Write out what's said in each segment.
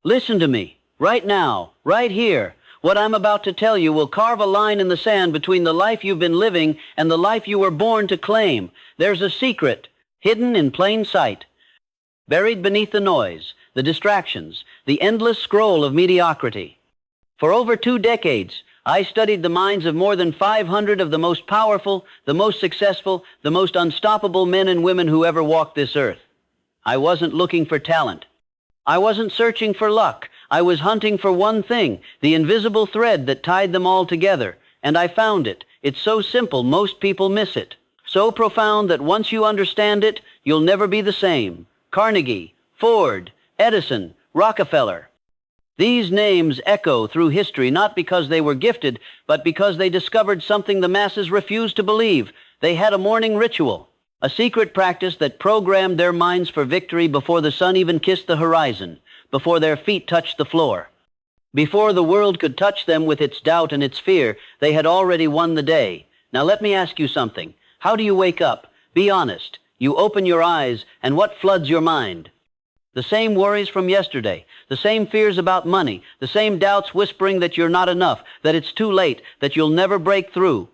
Listen to me. Right now, right here. What I'm about to tell you will carve a line in the sand between the life you've been living and the life you were born to claim. There's a secret, hidden in plain sight, buried beneath the noise, the distractions, the endless scroll of mediocrity. For over 2 decades, I studied the minds of more than 500 of the most powerful, the most successful, the most unstoppable men and women who ever walked this earth. I wasn't looking for talent. I wasn't searching for luck. I was hunting for one thing, the invisible thread that tied them all together, and I found it. It's so simple, most people miss it. So profound that once you understand it, you'll never be the same. Carnegie, Ford, Edison, Rockefeller. These names echo through history not because they were gifted, but because they discovered something the masses refused to believe. They had a morning ritual, a secret practice that programmed their minds for victory before the sun even kissed the horizon, before their feet touched the floor. Before the world could touch them with its doubt and its fear, they had already won the day. Now let me ask you something. How do you wake up? Be honest. You open your eyes, and what floods your mind? The same worries from yesterday, the same fears about money, the same doubts whispering that you're not enough, that it's too late, that you'll never break through.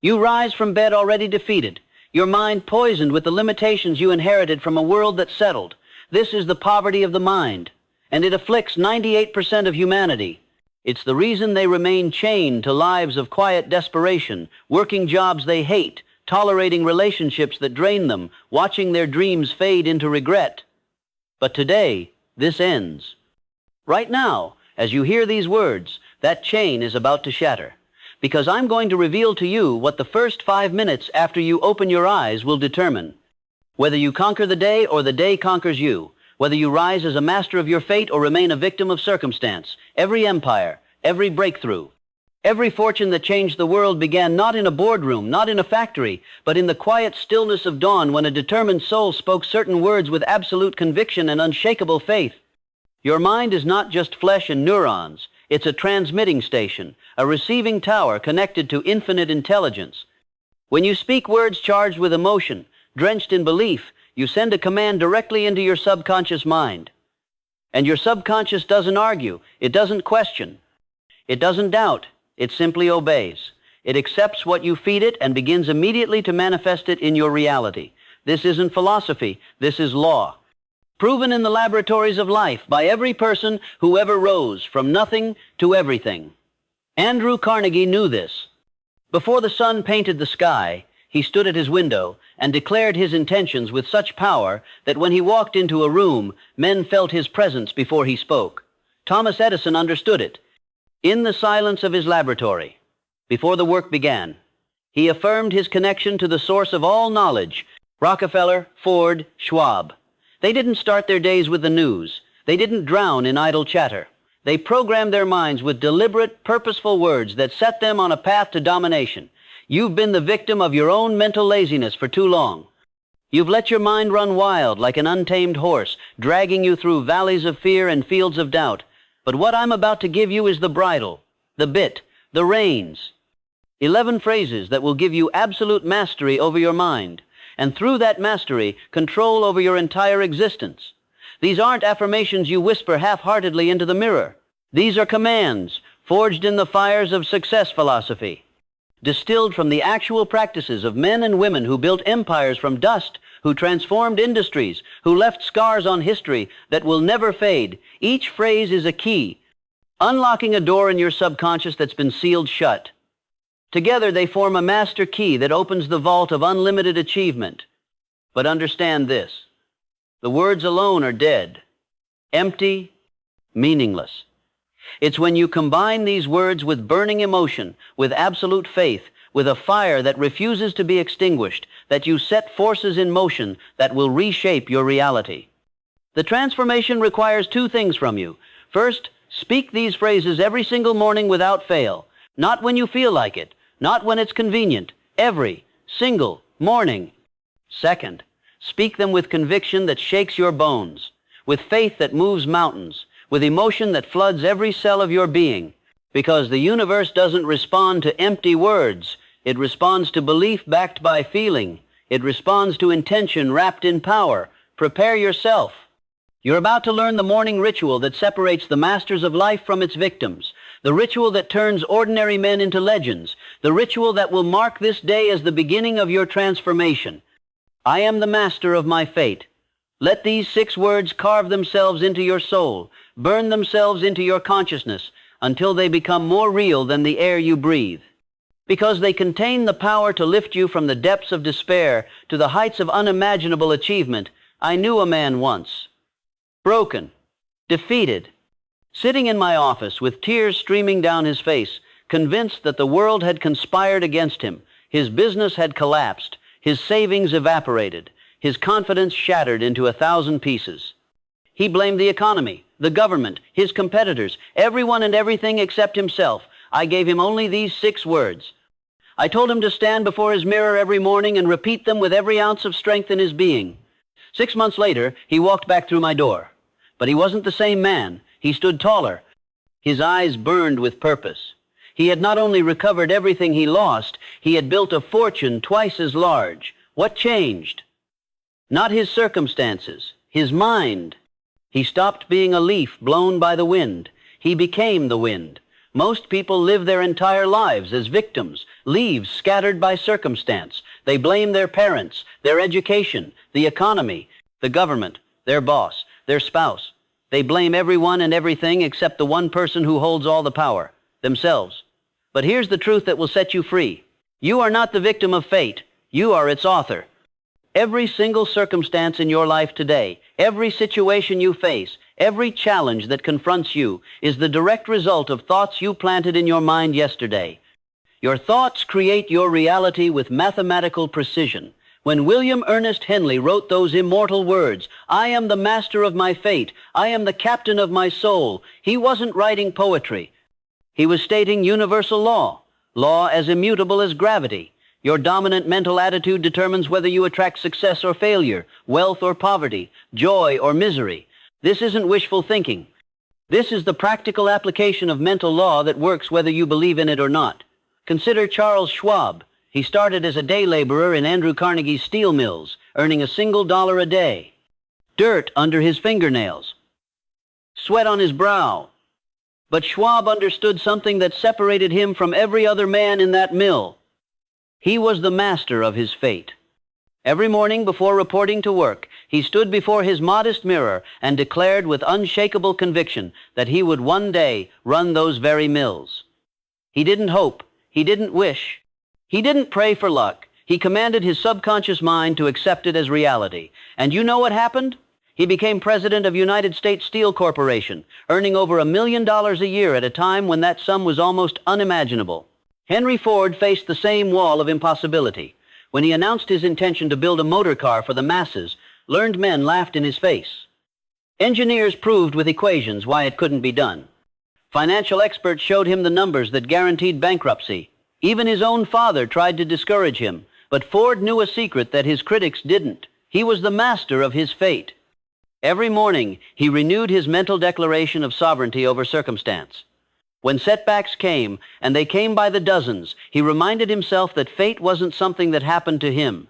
You rise from bed already defeated, your mind poisoned with the limitations you inherited from a world that settled. This is the poverty of the mind, and it afflicts 98% of humanity. It's the reason they remain chained to lives of quiet desperation, working jobs they hate, tolerating relationships that drain them, watching their dreams fade into regret. But today, this ends. Right now, as you hear these words, that chain is about to shatter. Because I'm going to reveal to you what the first 5 minutes after you open your eyes will determine. Whether you conquer the day or the day conquers you. Whether you rise as a master of your fate or remain a victim of circumstance. Every empire, every breakthrough, every fortune that changed the world began not in a boardroom, not in a factory, but in the quiet stillness of dawn when a determined soul spoke certain words with absolute conviction and unshakable faith. Your mind is not just flesh and neurons. It's a transmitting station, a receiving tower connected to infinite intelligence. When you speak words charged with emotion, drenched in belief, you send a command directly into your subconscious mind. And your subconscious doesn't argue. It doesn't question. It doesn't doubt. It simply obeys. It accepts what you feed it and begins immediately to manifest it in your reality. This isn't philosophy. This is law. Proven in the laboratories of life by every person who ever rose from nothing to everything. Andrew Carnegie knew this. Before the sun painted the sky, he stood at his window and declared his intentions with such power that when he walked into a room, men felt his presence before he spoke. Thomas Edison understood it. In the silence of his laboratory, before the work began, he affirmed his connection to the source of all knowledge, Rockefeller, Ford, Schwab. They didn't start their days with the news. They didn't drown in idle chatter. They programmed their minds with deliberate, purposeful words that set them on a path to domination. You've been the victim of your own mental laziness for too long. You've let your mind run wild like an untamed horse, dragging you through valleys of fear and fields of doubt. But what I'm about to give you is the bridle, the bit, the reins. 11 phrases that will give you absolute mastery over your mind, and through that mastery, control over your entire existence. These aren't affirmations you whisper half-heartedly into the mirror. These are commands, forged in the fires of success philosophy, distilled from the actual practices of men and women who built empires from dust, who transformed industries, who left scars on history that will never fade. Each phrase is a key, unlocking a door in your subconscious that's been sealed shut. Together they form a master key that opens the vault of unlimited achievement. But understand this. The words alone are dead, empty, meaningless. It's when you combine these words with burning emotion, with absolute faith, with a fire that refuses to be extinguished, that you set forces in motion that will reshape your reality. The transformation requires 2 things from you. First, speak these phrases every single morning without fail. Not when you feel like it, not when it's convenient, every single morning. Second, speak them with conviction that shakes your bones, with faith that moves mountains, with emotion that floods every cell of your being. Because the universe doesn't respond to empty words. It responds to belief backed by feeling. It responds to intention wrapped in power. Prepare yourself. You're about to learn the morning ritual that separates the masters of life from its victims, the ritual that turns ordinary men into legends, the ritual that will mark this day as the beginning of your transformation. I am the master of my fate. Let these 6 words carve themselves into your soul, burn themselves into your consciousness, until they become more real than the air you breathe. Because they contain the power to lift you from the depths of despair to the heights of unimaginable achievement. I knew a man once. Broken, defeated, sitting in my office with tears streaming down his face, convinced that the world had conspired against him. His business had collapsed, his savings evaporated, his confidence shattered into 1,000 pieces. He blamed the economy, the government, his competitors, everyone and everything except himself. I gave him only these 6 words. I told him to stand before his mirror every morning and repeat them with every ounce of strength in his being. 6 months later, he walked back through my door. But he wasn't the same man. He stood taller. His eyes burned with purpose. He had not only recovered everything he lost, he had built a fortune twice as large. What changed? Not his circumstances, his mind. He stopped being a leaf blown by the wind. He became the wind. Most people live their entire lives as victims, leaves scattered by circumstance. They blame their parents, their education, the economy, the government, their boss, their spouse. They blame everyone and everything except the one person who holds all the power, themselves. But here's the truth that will set you free. You are not the victim of fate. You are its author. Every single circumstance in your life today, every situation you face, every challenge that confronts you is the direct result of thoughts you planted in your mind yesterday. Your thoughts create your reality with mathematical precision. When William Ernest Henley wrote those immortal words, "I am the master of my fate, I am the captain of my soul," he wasn't writing poetry. He was stating universal law, law as immutable as gravity. Your dominant mental attitude determines whether you attract success or failure, wealth or poverty, joy or misery. This isn't wishful thinking. This is the practical application of mental law that works whether you believe in it or not. Consider Charles Schwab. He started as a day laborer in Andrew Carnegie's steel mills, earning a single dollar a day. Dirt under his fingernails. Sweat on his brow. But Schwab understood something that separated him from every other man in that mill. He was the master of his fate. Every morning before reporting to work, he stood before his modest mirror and declared with unshakable conviction that he would one day run those very mills. He didn't hope. He didn't wish. He didn't pray for luck. He commanded his subconscious mind to accept it as reality. And you know what happened? He became president of United States Steel Corporation, earning over $1 million a year at a time when that sum was almost unimaginable. Henry Ford faced the same wall of impossibility. When he announced his intention to build a motor car for the masses, learned men laughed in his face. Engineers proved with equations why it couldn't be done. Financial experts showed him the numbers that guaranteed bankruptcy. Even his own father tried to discourage him, but Ford knew a secret that his critics didn't. He was the master of his fate. Every morning, he renewed his mental declaration of sovereignty over circumstance. When setbacks came, and they came by the dozens, he reminded himself that fate wasn't something that happened to him.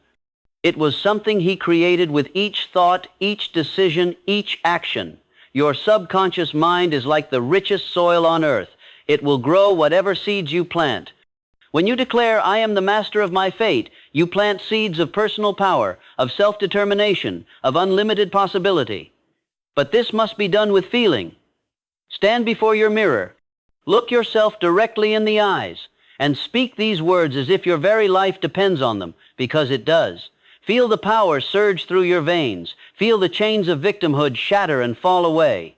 It was something he created with each thought, each decision, each action. Your subconscious mind is like the richest soil on earth. It will grow whatever seeds you plant. When you declare, "I am the master of my fate," you plant seeds of personal power, of self-determination, of unlimited possibility. But this must be done with feeling. Stand before your mirror. Look yourself directly in the eyes and speak these words as if your very life depends on them, because it does. Feel the power surge through your veins. Feel the chains of victimhood shatter and fall away.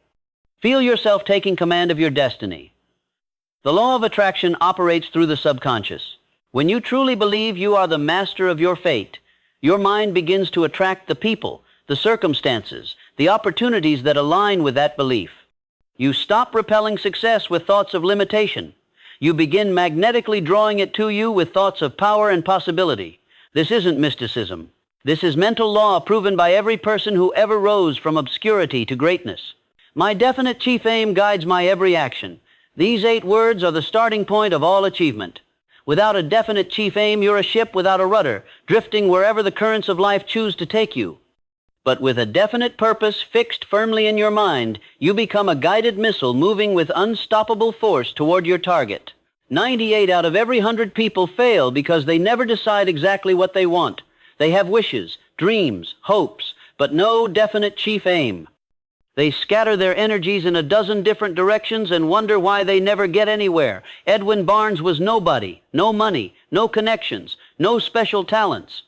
Feel yourself taking command of your destiny. The law of attraction operates through the subconscious. When you truly believe you are the master of your fate, your mind begins to attract the people, the circumstances, the opportunities that align with that belief. You stop repelling success with thoughts of limitation. You begin magnetically drawing it to you with thoughts of power and possibility. This isn't mysticism. This is mental law proven by every person who ever rose from obscurity to greatness. My definite chief aim guides my every action. These 8 words are the starting point of all achievement. Without a definite chief aim, you're a ship without a rudder, drifting wherever the currents of life choose to take you. But with a definite purpose fixed firmly in your mind, you become a guided missile moving with unstoppable force toward your target. 98 out of every 100 people fail because they never decide exactly what they want. They have wishes, dreams, hopes, but no definite chief aim. They scatter their energies in a dozen different directions and wonder why they never get anywhere. Edwin Barnes was nobody, no money, no connections, no special talents.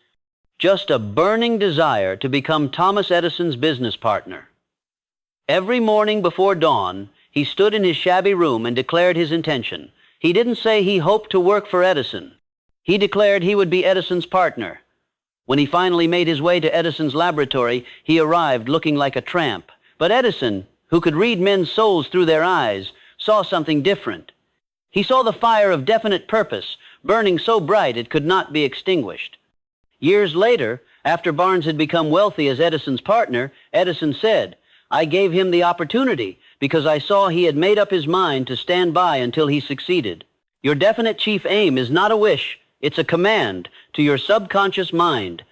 Just a burning desire to become Thomas Edison's business partner. Every morning before dawn, he stood in his shabby room and declared his intention. He didn't say he hoped to work for Edison. He declared he would be Edison's partner. When he finally made his way to Edison's laboratory, he arrived looking like a tramp. But Edison, who could read men's souls through their eyes, saw something different. He saw the fire of definite purpose, burning so bright it could not be extinguished. Years later, after Barnes had become wealthy as Edison's partner, Edison said, "I gave him the opportunity because I saw he had made up his mind to stand by until he succeeded." Your definite chief aim is not a wish, it's a command to your subconscious mind.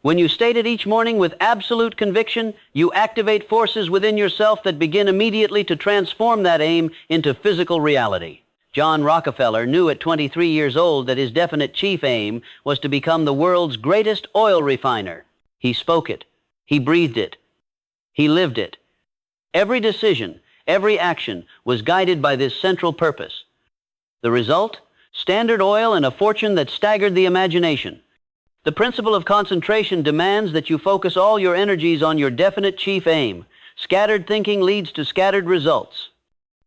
When you state it each morning with absolute conviction, you activate forces within yourself that begin immediately to transform that aim into physical reality. John Rockefeller knew at 23 years old that his definite chief aim was to become the world's greatest oil refiner. He spoke it. He breathed it. He lived it. Every decision, every action was guided by this central purpose. The result? Standard Oil and a fortune that staggered the imagination. The principle of concentration demands that you focus all your energies on your definite chief aim. Scattered thinking leads to scattered results.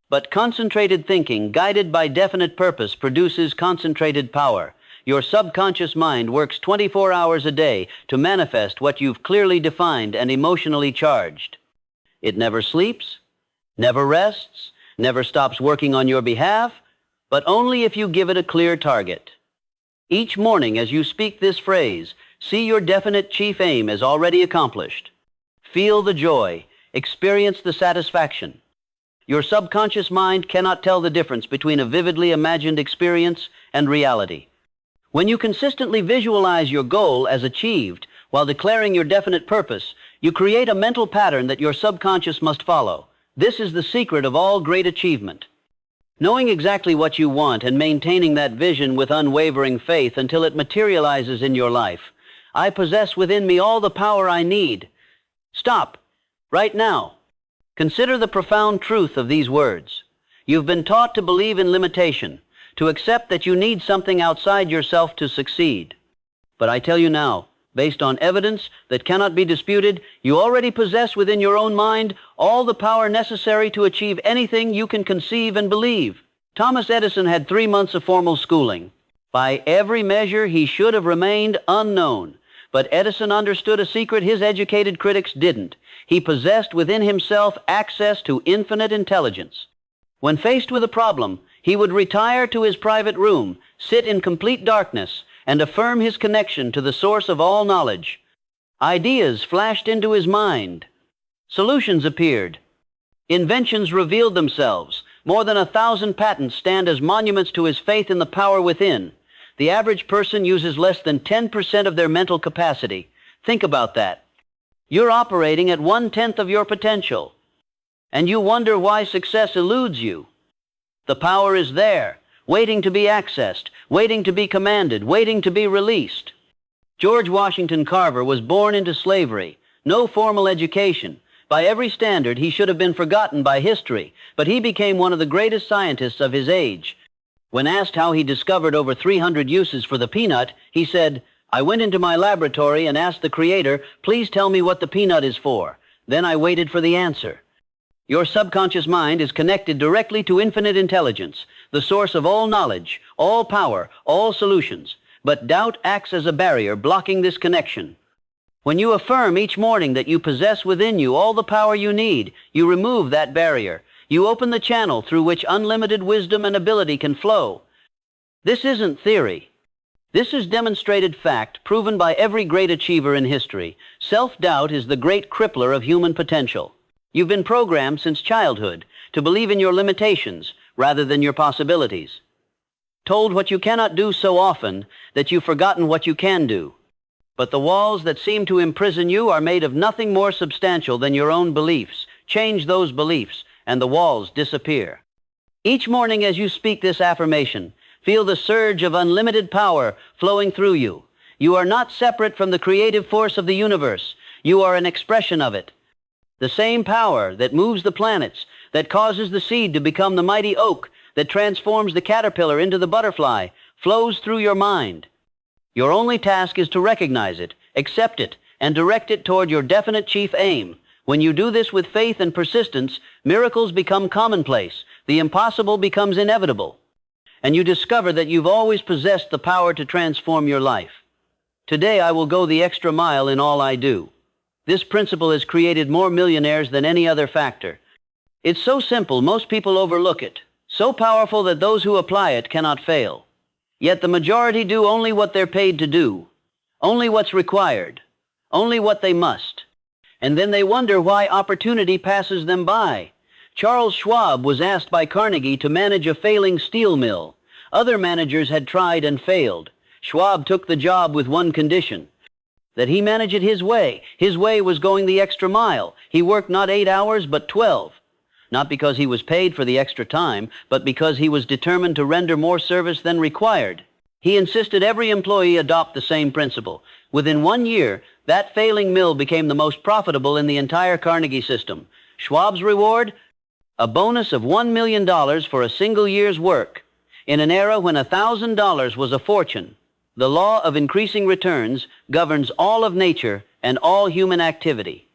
But concentrated thinking, guided by definite purpose, produces concentrated power. Your subconscious mind works 24 hours a day to manifest what you've clearly defined and emotionally charged. It never sleeps, never rests, never stops working on your behalf, but only if you give it a clear target. Each morning as you speak this phrase, see your definite chief aim as already accomplished. Feel the joy, experience the satisfaction. Your subconscious mind cannot tell the difference between a vividly imagined experience and reality. When you consistently visualize your goal as achieved while declaring your definite purpose, you create a mental pattern that your subconscious must follow. This is the secret of all great achievement. Knowing exactly what you want and maintaining that vision with unwavering faith until it materializes in your life. I possess within me all the power I need. Stop, right now. Consider the profound truth of these words. You've been taught to believe in limitation, to accept that you need something outside yourself to succeed. But I tell you now, based on evidence that cannot be disputed, you already possess within your own mind all the power necessary to achieve anything you can conceive and believe. Thomas Edison had 3 months of formal schooling. By every measure, he should have remained unknown. But Edison understood a secret his educated critics didn't. He possessed within himself access to infinite intelligence. When faced with a problem, he would retire to his private room, sit in complete darkness, and affirm his connection to the source of all knowledge. Ideas flashed into his mind. Solutions appeared. Inventions revealed themselves. More than 1,000 patents stand as monuments to his faith in the power within. The average person uses less than 10% of their mental capacity. Think about that. You're operating at 1/10 of your potential, and you wonder why success eludes you. The power is there, waiting to be accessed, waiting to be commanded, waiting to be released. George Washington Carver was born into slavery, no formal education. By every standard, he should have been forgotten by history, but he became one of the greatest scientists of his age. When asked how he discovered over 300 uses for the peanut, he said, "I went into my laboratory and asked the Creator, please tell me what the peanut is for. Then I waited for the answer." Your subconscious mind is connected directly to infinite intelligence, the source of all knowledge, all power, all solutions. But doubt acts as a barrier, blocking this connection. When you affirm each morning that you possess within you all the power you need, you remove that barrier. You open the channel through which unlimited wisdom and ability can flow. This isn't theory. This is demonstrated fact, proven by every great achiever in history. Self-doubt is the great crippler of human potential. You've been programmed since childhood to believe in your limitations rather than your possibilities. Told what you cannot do so often that you've forgotten what you can do. But the walls that seem to imprison you are made of nothing more substantial than your own beliefs. Change those beliefs, and the walls disappear. Each morning as you speak this affirmation, feel the surge of unlimited power flowing through you. You are not separate from the creative force of the universe. You are an expression of it. The same power that moves the planets, that causes the seed to become the mighty oak, that transforms the caterpillar into the butterfly, flows through your mind. Your only task is to recognize it, accept it, and direct it toward your definite chief aim. When you do this with faith and persistence, miracles become commonplace. The impossible becomes inevitable. And you discover that you've always possessed the power to transform your life. Today I will go the extra mile in all I do. This principle has created more millionaires than any other factor. It's so simple, most people overlook it. So powerful that those who apply it cannot fail. Yet the majority do only what they're paid to do, only what's required, only what they must. And then they wonder why opportunity passes them by. Charles Schwab was asked by Carnegie to manage a failing steel mill. Other managers had tried and failed. Schwab took the job with one condition, that he manage it his way. His way was going the extra mile. He worked not 8 hours, but 12. Not because he was paid for the extra time, but because he was determined to render more service than required. He insisted every employee adopt the same principle. Within 1 year, that failing mill became the most profitable in the entire Carnegie system. Schwab's reward? A bonus of $1 million for a single year's work. In an era when $1,000 was a fortune, the law of increasing returns governs all of nature and all human activity.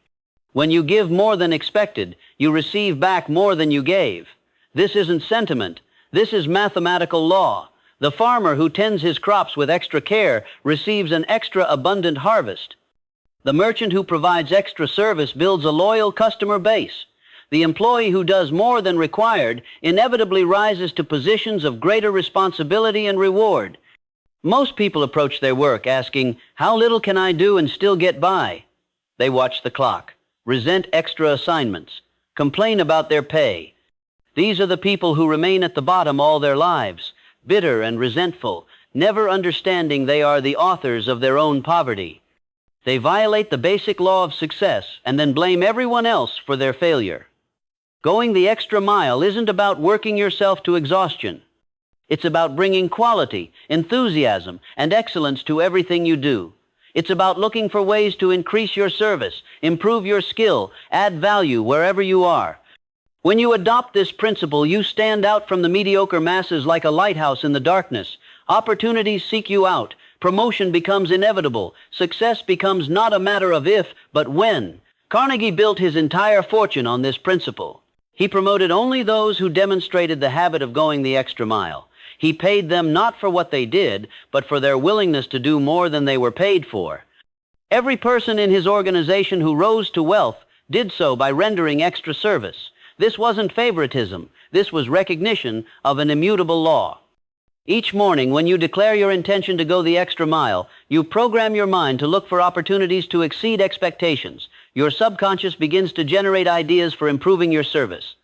When you give more than expected, you receive back more than you gave. This isn't sentiment. This is mathematical law. The farmer who tends his crops with extra care receives an extra abundant harvest. The merchant who provides extra service builds a loyal customer base. The employee who does more than required inevitably rises to positions of greater responsibility and reward. Most people approach their work asking, "How little can I do and still get by?" They watch the clock, resent extra assignments, complain about their pay. These are the people who remain at the bottom all their lives, bitter and resentful, never understanding they are the authors of their own poverty. They violate the basic law of success and then blame everyone else for their failure. Going the extra mile isn't about working yourself to exhaustion. It's about bringing quality, enthusiasm, and excellence to everything you do. It's about looking for ways to increase your service, improve your skill, add value wherever you are. When you adopt this principle, you stand out from the mediocre masses like a lighthouse in the darkness. Opportunities seek you out. Promotion becomes inevitable. Success becomes not a matter of if, but when. Carnegie built his entire fortune on this principle. He promoted only those who demonstrated the habit of going the extra mile. He paid them not for what they did, but for their willingness to do more than they were paid for. Every person in his organization who rose to wealth did so by rendering extra service. This wasn't favoritism. This was recognition of an immutable law. Each morning, when you declare your intention to go the extra mile, you program your mind to look for opportunities to exceed expectations. Your subconscious begins to generate ideas for improving your service.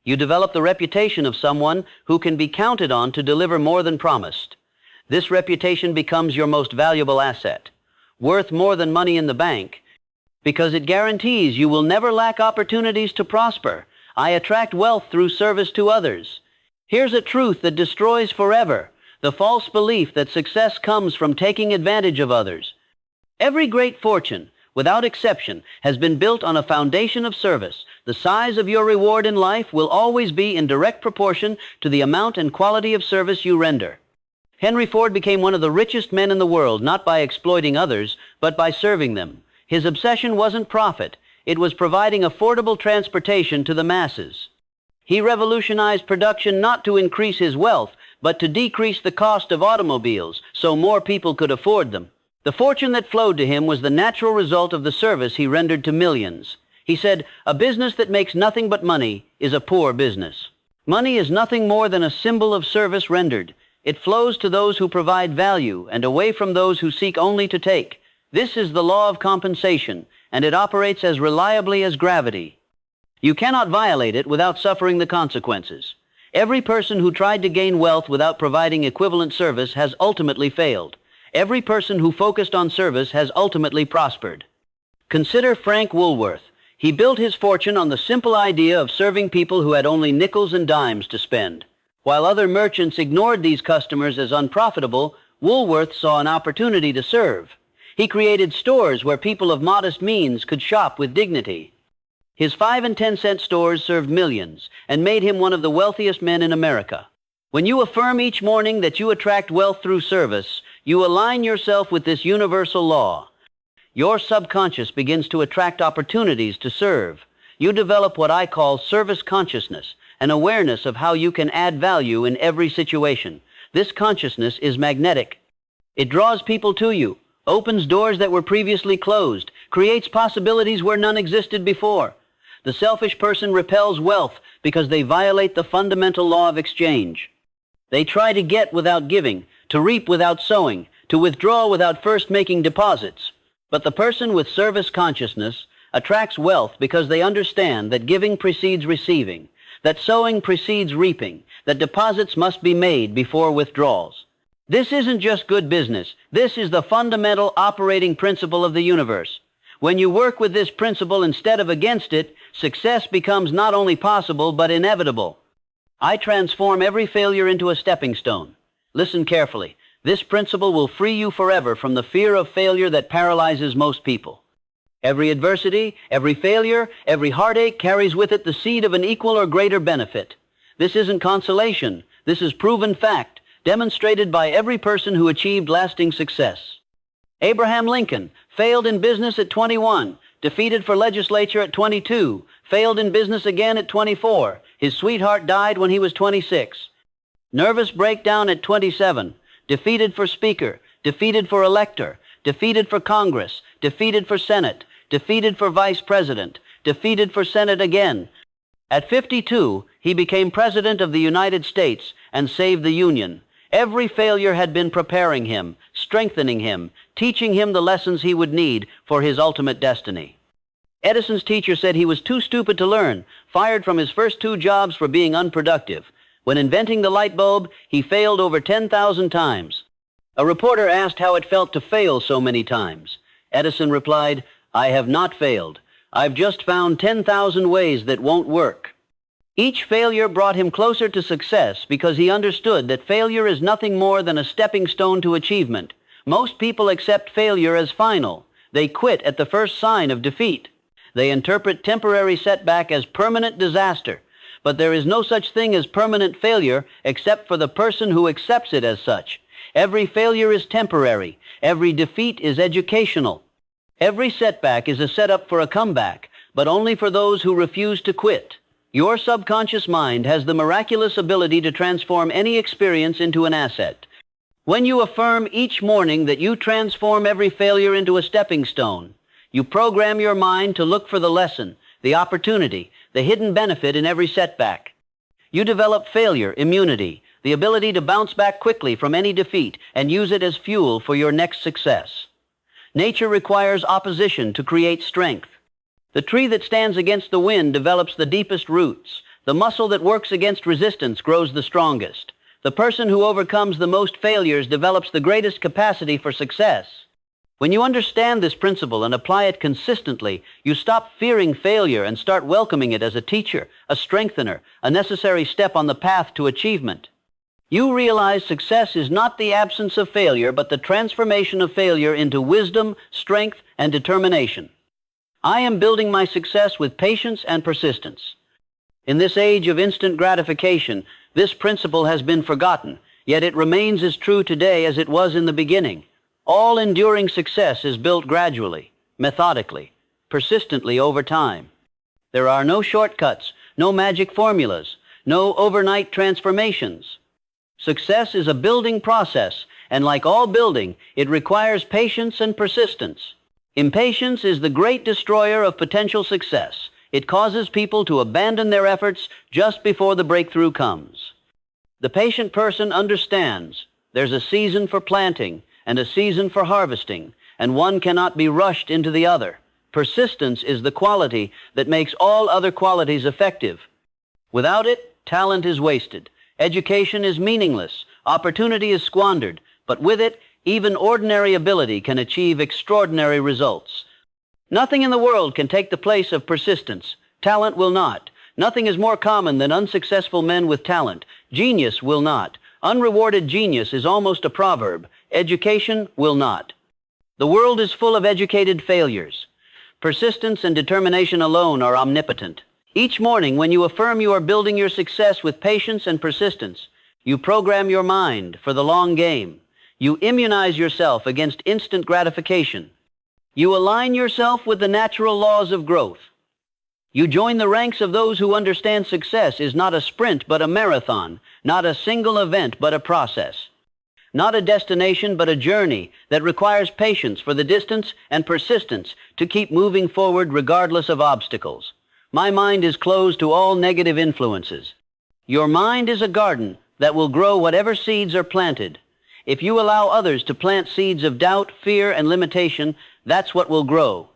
You develop the reputation of someone who can be counted on to deliver more than promised. This reputation becomes your most valuable asset, worth more than money in the bank, because it guarantees you will never lack opportunities to prosper. I attract wealth through service to others. Here's a truth that destroys forever: the false belief that success comes from taking advantage of others. Every great fortune, without exception, has been built on a foundation of service. The size of your reward in life will always be in direct proportion to the amount and quality of service you render. Henry Ford became one of the richest men in the world, not by exploiting others, but by serving them. His obsession wasn't profit. It was providing affordable transportation to the masses. He revolutionized production not to increase his wealth, but to decrease the cost of automobiles so more people could afford them. The fortune that flowed to him was the natural result of the service he rendered to millions. He said, "A business that makes nothing but money is a poor business." Money is nothing more than a symbol of service rendered. It flows to those who provide value and away from those who seek only to take. This is the law of compensation, and it operates as reliably as gravity. You cannot violate it without suffering the consequences. Every person who tried to gain wealth without providing equivalent service has ultimately failed. Every person who focused on service has ultimately prospered. Consider Frank Woolworth. He built his fortune on the simple idea of serving people who had only nickels and dimes to spend. While other merchants ignored these customers as unprofitable, Woolworth saw an opportunity to serve. He created stores where people of modest means could shop with dignity. His 5 and 10-cent stores served millions and made him one of the wealthiest men in America. When you affirm each morning that you attract wealth through service, you align yourself with this universal law. Your subconscious begins to attract opportunities to serve. You develop what I call service consciousness, an awareness of how you can add value in every situation. This consciousness is magnetic. It draws people to you, opens doors that were previously closed, creates possibilities where none existed before. The selfish person repels wealth because they violate the fundamental law of exchange. They try to get without giving, to reap without sowing, to withdraw without first making deposits. But the person with service consciousness attracts wealth because they understand that giving precedes receiving, that sowing precedes reaping, that deposits must be made before withdrawals. This isn't just good business. This is the fundamental operating principle of the universe. When you work with this principle instead of against it, success becomes not only possible but inevitable. I transform every failure into a stepping stone. Listen carefully. This principle will free you forever from the fear of failure that paralyzes most people. Every adversity, every failure, every heartache carries with it the seed of an equal or greater benefit. This isn't consolation. This is proven fact, demonstrated by every person who achieved lasting success. Abraham Lincoln failed in business at 21, defeated for legislature at 22, failed in business again at 24. His sweetheart died when he was 26. Nervous breakdown at 27. Defeated for Speaker, defeated for Elector, defeated for Congress, defeated for Senate, defeated for Vice President, defeated for Senate again. At 52, he became President of the United States and saved the Union. Every failure had been preparing him, strengthening him, teaching him the lessons he would need for his ultimate destiny. Edison's teacher said he was too stupid to learn, fired from his first 2 jobs for being unproductive. When inventing the light bulb, he failed over 10,000 times. A reporter asked how it felt to fail so many times. Edison replied, "I have not failed. I've just found 10,000 ways that won't work." Each failure brought him closer to success because he understood that failure is nothing more than a stepping stone to achievement. Most people accept failure as final. They quit at the first sign of defeat. They interpret temporary setback as permanent disaster. But there is no such thing as permanent failure except for the person who accepts it as such. Every failure is temporary. Every defeat is educational. Every setback is a setup for a comeback, but only for those who refuse to quit. Your subconscious mind has the miraculous ability to transform any experience into an asset. When you affirm each morning that you transform every failure into a stepping stone, you program your mind to look for the lesson, the opportunity, the hidden benefit in every setback. You develop failure immunity, the ability to bounce back quickly from any defeat and use it as fuel for your next success. Nature requires opposition to create strength. The tree that stands against the wind develops the deepest roots. The muscle that works against resistance grows the strongest. The person who overcomes the most failures develops the greatest capacity for success. When you understand this principle and apply it consistently, you stop fearing failure and start welcoming it as a teacher, a strengthener, a necessary step on the path to achievement. You realize success is not the absence of failure, but the transformation of failure into wisdom, strength, and determination. I am building my success with patience and persistence. In this age of instant gratification, this principle has been forgotten, yet it remains as true today as it was in the beginning. All enduring success is built gradually, methodically, persistently over time. There are no shortcuts, no magic formulas, no overnight transformations. Success is a building process, and like all building, it requires patience and persistence. Impatience is the great destroyer of potential success. It causes people to abandon their efforts just before the breakthrough comes. The patient person understands there's a season for planting and a season for harvesting, and one cannot be rushed into the other. Persistence is the quality that makes all other qualities effective. Without it, talent is wasted. Education is meaningless. Opportunity is squandered. But with it, Even ordinary ability can achieve extraordinary results. Nothing in the world can take the place of persistence. Talent will not. Nothing is more common than unsuccessful men with talent. Genius will not. Unrewarded genius is almost a proverb. Education will not. The world is full of educated failures. Persistence and determination alone are omnipotent. Each morning, when you affirm you are building your success with patience and persistence, you program your mind for the long game. You immunize yourself against instant gratification. You align yourself with the natural laws of growth. You join the ranks of those who understand success is not a sprint but a marathon, not a single event but a process, not a destination but a journey that requires patience for the distance and persistence to keep moving forward regardless of obstacles. My mind is closed to all negative influences. Your mind is a garden that will grow whatever seeds are planted. If you allow others to plant seeds of doubt, fear, and limitation, that's what will grow.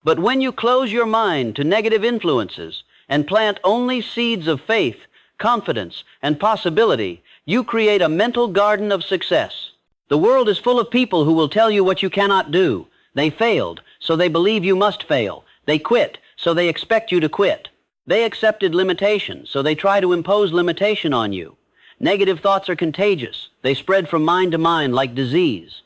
But when you close your mind to negative influences and plant only seeds of faith, confidence, and possibility, you create a mental garden of success. The world is full of people who will tell you what you cannot do. They failed, so they believe you must fail. They quit, so they expect you to quit. They accepted limitation, so they try to impose limitation on you. Negative thoughts are contagious. They spread from mind to mind like disease.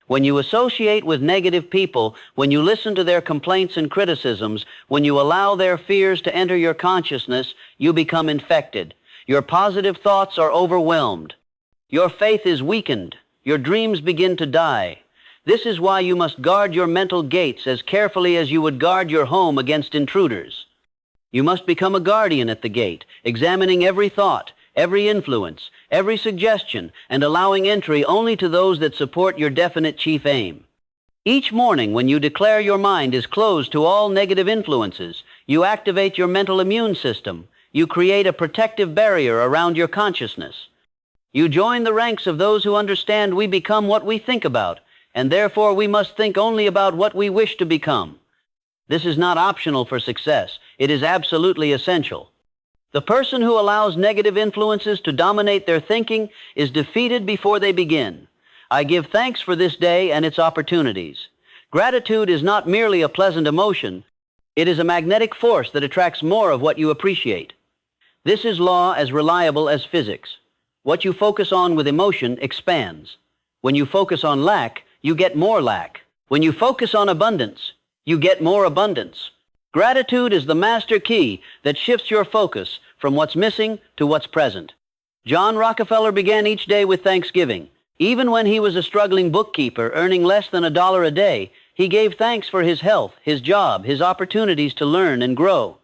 When you associate with negative people, when you listen to their complaints and criticisms, when you allow their fears to enter your consciousness, you become infected. Your positive thoughts are overwhelmed. Your faith is weakened. Your dreams begin to die. This is why you must guard your mental gates as carefully as you would guard your home against intruders. You must become a guardian at the gate, examining every thought, every influence, every suggestion, and allowing entry only to those that support your definite chief aim. Each morning, when you declare your mind is closed to all negative influences, you activate your mental immune system. You create a protective barrier around your consciousness. You join the ranks of those who understand we become what we think about, and therefore we must think only about what we wish to become. This is not optional for success. It is absolutely essential. The person who allows negative influences to dominate their thinking is defeated before they begin. I give thanks for this day and its opportunities. Gratitude is not merely a pleasant emotion. It is a magnetic force that attracts more of what you appreciate. This is law as reliable as physics. What you focus on with emotion expands. When you focus on lack, you get more lack. When you focus on abundance, you get more abundance. Gratitude is the master key that shifts your focus from what's missing to what's present. John Rockefeller began each day with thanksgiving. Even when he was a struggling bookkeeper earning less than $1 a day, he gave thanks for his health, his job, his opportunities to learn and grow.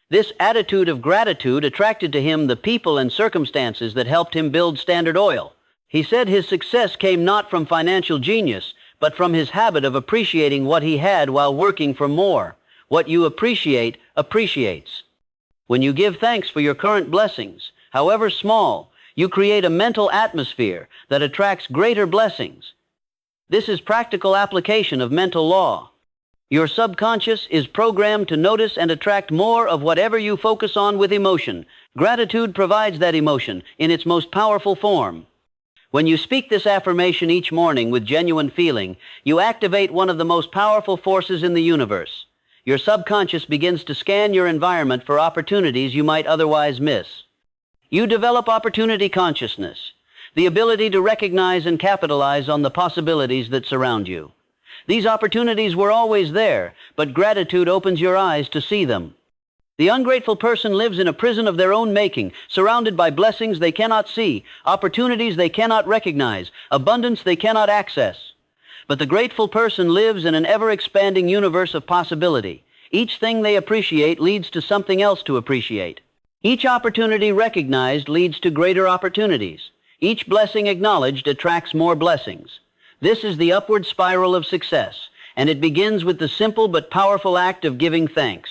This attitude of gratitude attracted to him the people and circumstances that helped him build Standard Oil. He said his success came not from financial genius, but from his habit of appreciating what he had while working for more. What you appreciate appreciates. When you give thanks for your current blessings, however small, you create a mental atmosphere that attracts greater blessings. This is practical application of mental law. Your subconscious is programmed to notice and attract more of whatever you focus on with emotion. Gratitude provides that emotion in its most powerful form. When you speak this affirmation each morning with genuine feeling, you activate one of the most powerful forces in the universe. Your subconscious begins to scan your environment for opportunities you might otherwise miss. You develop opportunity consciousness, the ability to recognize and capitalize on the possibilities that surround you. These opportunities were always there, but gratitude opens your eyes to see them. The ungrateful person lives in a prison of their own making, surrounded by blessings they cannot see, opportunities they cannot recognize, abundance they cannot access. But the grateful person lives in an ever-expanding universe of possibility. Each thing they appreciate leads to something else to appreciate. Each opportunity recognized leads to greater opportunities. Each blessing acknowledged attracts more blessings. This is the upward spiral of success, and it begins with the simple but powerful act of giving thanks.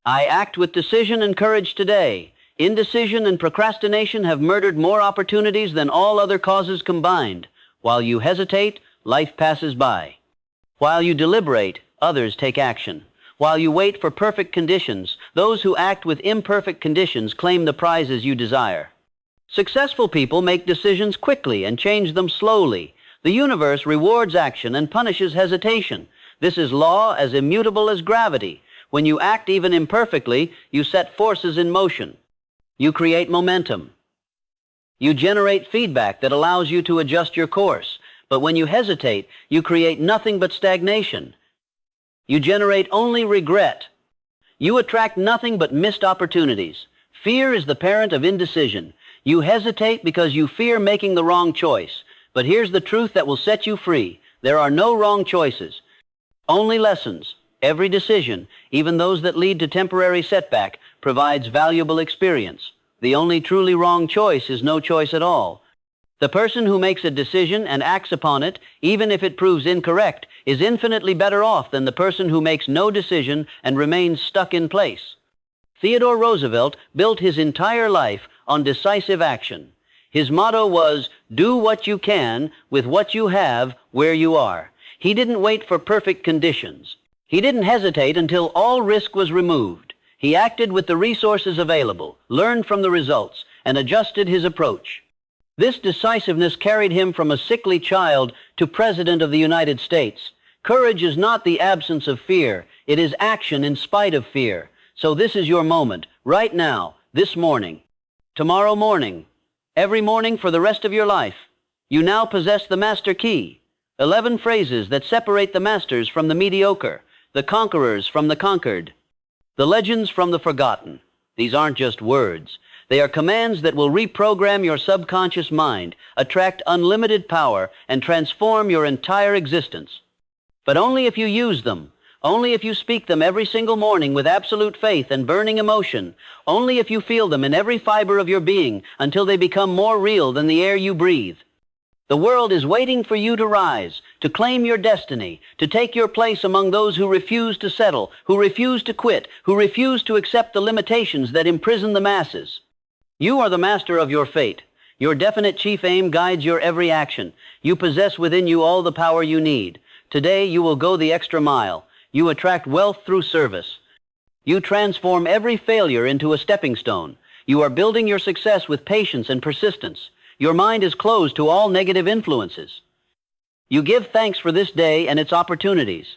I act with decision and courage today. Indecision and procrastination have murdered more opportunities than all other causes combined. While you hesitate, life passes by. While you deliberate, others take action. While you wait for perfect conditions, those who act with imperfect conditions claim the prizes you desire. Successful people make decisions quickly and change them slowly. The universe rewards action and punishes hesitation. This is law as immutable as gravity. When you act even imperfectly, you set forces in motion. You create momentum. You generate feedback that allows you to adjust your course. But when you hesitate, you create nothing but stagnation. You generate only regret. You attract nothing but missed opportunities. Fear is the parent of indecision. You hesitate because you fear making the wrong choice. But here's the truth that will set you free. There are no wrong choices, only lessons. Every decision, even those that lead to temporary setback, provides valuable experience. The only truly wrong choice is no choice at all. The person who makes a decision and acts upon it, even if it proves incorrect, is infinitely better off than the person who makes no decision and remains stuck in place. Theodore Roosevelt built his entire life on decisive action. His motto was, "Do what you can with what you have where you are." He didn't wait for perfect conditions. He didn't hesitate until all risk was removed. He acted with the resources available, learned from the results, and adjusted his approach. This decisiveness carried him from a sickly child to President of the United States. Courage is not the absence of fear. It is action in spite of fear. So this is your moment, right now, this morning, tomorrow morning, every morning for the rest of your life. You now possess the master key. 11 phrases that separate the masters from the mediocre, the conquerors from the conquered, the legends from the forgotten. These aren't just words. They are commands that will reprogram your subconscious mind, attract unlimited power, and transform your entire existence. But only if you use them. Only if you speak them every single morning with absolute faith and burning emotion. Only if you feel them in every fiber of your being until they become more real than the air you breathe. The world is waiting for you to rise, to claim your destiny, to take your place among those who refuse to settle, who refuse to quit, who refuse to accept the limitations that imprison the masses. You are the master of your fate. Your definite chief aim guides your every action. You possess within you all the power you need. Today you will go the extra mile. You attract wealth through service. You transform every failure into a stepping stone. You are building your success with patience and persistence. Your mind is closed to all negative influences. You give thanks for this day and its opportunities.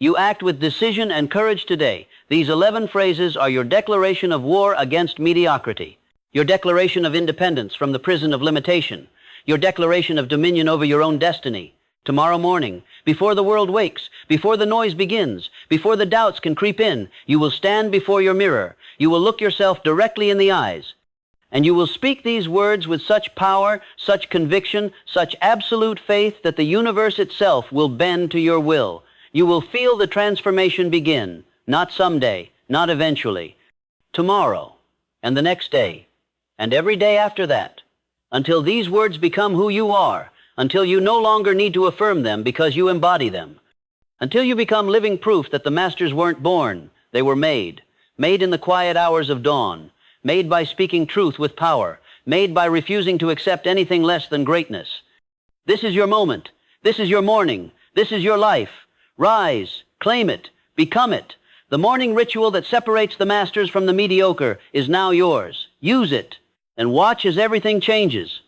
You act with decision and courage today. These 11 phrases are your declaration of war against mediocrity, your declaration of independence from the prison of limitation, your declaration of dominion over your own destiny. Tomorrow morning, before the world wakes, before the noise begins, before the doubts can creep in, you will stand before your mirror. You will look yourself directly in the eyes. And you will speak these words with such power, such conviction, such absolute faith that the universe itself will bend to your will. You will feel the transformation begin, not someday, not eventually, tomorrow, and the next day, and every day after that, until these words become who you are, until you no longer need to affirm them because you embody them, until you become living proof that the masters weren't born, they were made in the quiet hours of dawn, made by speaking truth with power, made by refusing to accept anything less than greatness. This is your moment. This is your morning. This is your life. Rise, claim it, become it. The morning ritual that separates the masters from the mediocre is now yours. Use it, and watch as everything changes.